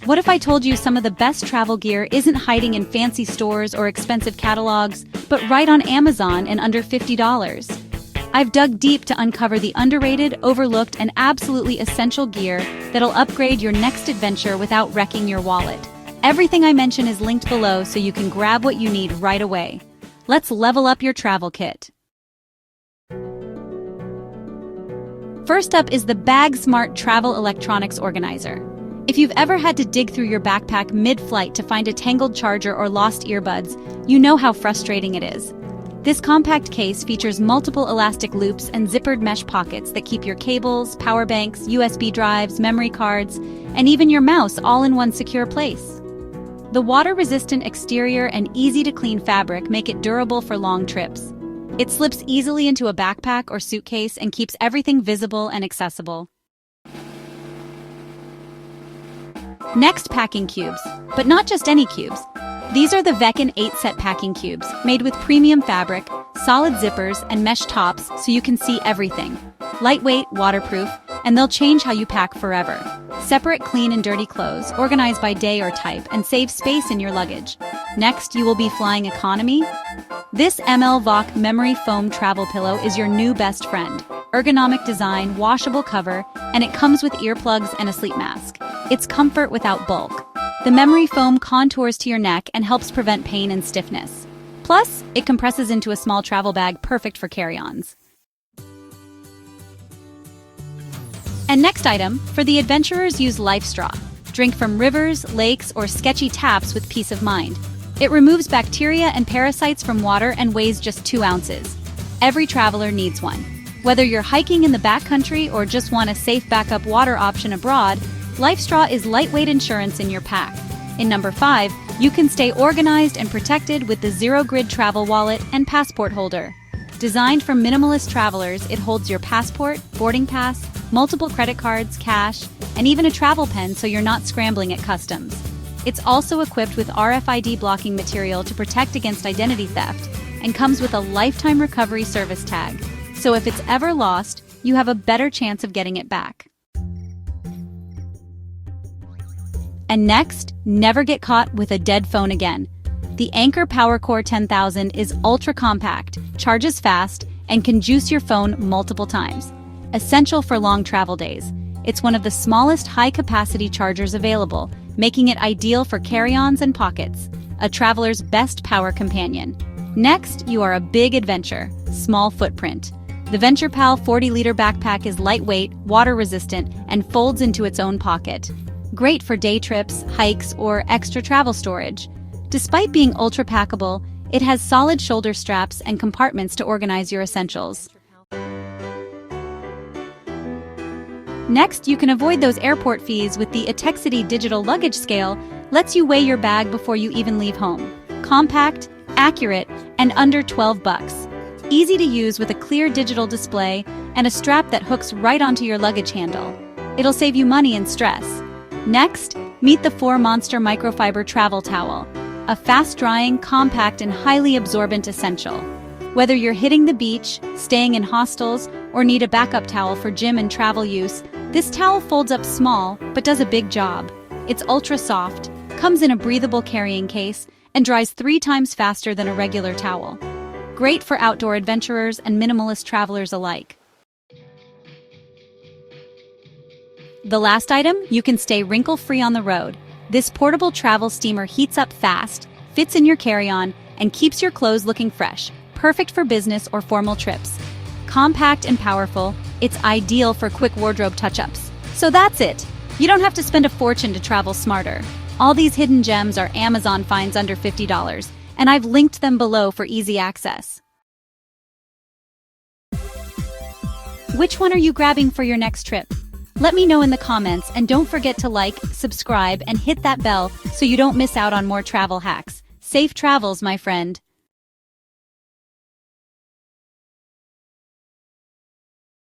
What if I told you some of the best travel gear isn't hiding in fancy stores or expensive catalogs, but right on Amazon in under $50? I've dug deep to uncover the underrated, overlooked, and absolutely essential gear that'll upgrade your next adventure without wrecking your wallet. Everything I mention is linked below so you can grab what you need right away. Let's level up your travel kit. First up is the Bag Smart Travel Electronics Organizer. If you've ever had to dig through your backpack mid-flight to find a tangled charger or lost earbuds, you know how frustrating it is. This compact case features multiple elastic loops and zippered mesh pockets that keep your cables, power banks, USB drives, memory cards, and even your mouse all in one secure place. The water-resistant exterior and easy-to-clean fabric make it durable for long trips. It slips easily into a backpack or suitcase and keeps everything visible and accessible. Next, packing cubes. But not just any cubes. These are the Vecan 8-set packing cubes, made with premium fabric, solid zippers, and mesh tops so you can see everything. Lightweight, waterproof, and they'll change how you pack forever. Separate clean and dirty clothes, organized by day or type, and save space in your luggage. Next, you will be flying economy. This ML Voc memory foam travel pillow is your new best friend. Ergonomic design, washable cover, and it comes with earplugs and a sleep mask. It's comfort without bulk. The memory foam contours to your neck and helps prevent pain and stiffness. Plus, it compresses into a small travel bag perfect for carry-ons. And next item, for the adventurers, use Life Straw. Drink from rivers, lakes, or sketchy taps with peace of mind. It removes bacteria and parasites from water and weighs just 2 ounces. Every traveler needs one. Whether you're hiking in the backcountry or just want a safe backup water option abroad, Life Straw is lightweight insurance in your pack. In number 5, you can stay organized and protected with the Zero Grid travel wallet and passport holder. Designed for minimalist travelers, it holds your passport, boarding pass, multiple credit cards, cash, and even a travel pen so you're not scrambling at customs. It's also equipped with RFID blocking material to protect against identity theft and comes with a lifetime recovery service tag. So if it's ever lost, you have a better chance of getting it back. And next, never get caught with a dead phone again. The Anker PowerCore 10000 is ultra compact, charges fast, and can juice your phone multiple times. Essential for long travel days. It's one of the smallest high-capacity chargers available, making it ideal for carry-ons and pockets, a traveler's best power companion. Next, you are a big adventure, small footprint. The VenturePal 40-liter backpack is lightweight, water-resistant, and folds into its own pocket. Great for day trips, hikes, or extra travel storage. Despite being ultra-packable, it has solid shoulder straps and compartments to organize your essentials. Next, you can avoid those airport fees with the Atexity digital luggage scale. Lets you weigh your bag before you even leave home. Compact, accurate, and under $12. Easy to use with a clear digital display and a strap that hooks right onto your luggage handle. It'll save you money and stress. Next, meet the 4 Monster Microfiber Travel Towel, a fast-drying, compact, and highly absorbent essential. Whether you're hitting the beach, staying in hostels, or need a backup towel for gym and travel use, this towel folds up small but does a big job. It's ultra soft, comes in a breathable carrying case, and dries 3 times faster than a regular towel. Great for outdoor adventurers and minimalist travelers alike. The last item, you can stay wrinkle-free on the road. This portable travel steamer heats up fast, fits in your carry-on, and keeps your clothes looking fresh, perfect for business or formal trips. Compact and powerful, it's ideal for quick wardrobe touch-ups. So that's it. You don't have to spend a fortune to travel smarter. All these hidden gems are Amazon finds under $50, and I've linked them below for easy access. Which one are you grabbing for your next trip? Let me know in the comments, and don't forget to like, subscribe, and hit that bell so you don't miss out on more travel hacks. Safe travels, my friend.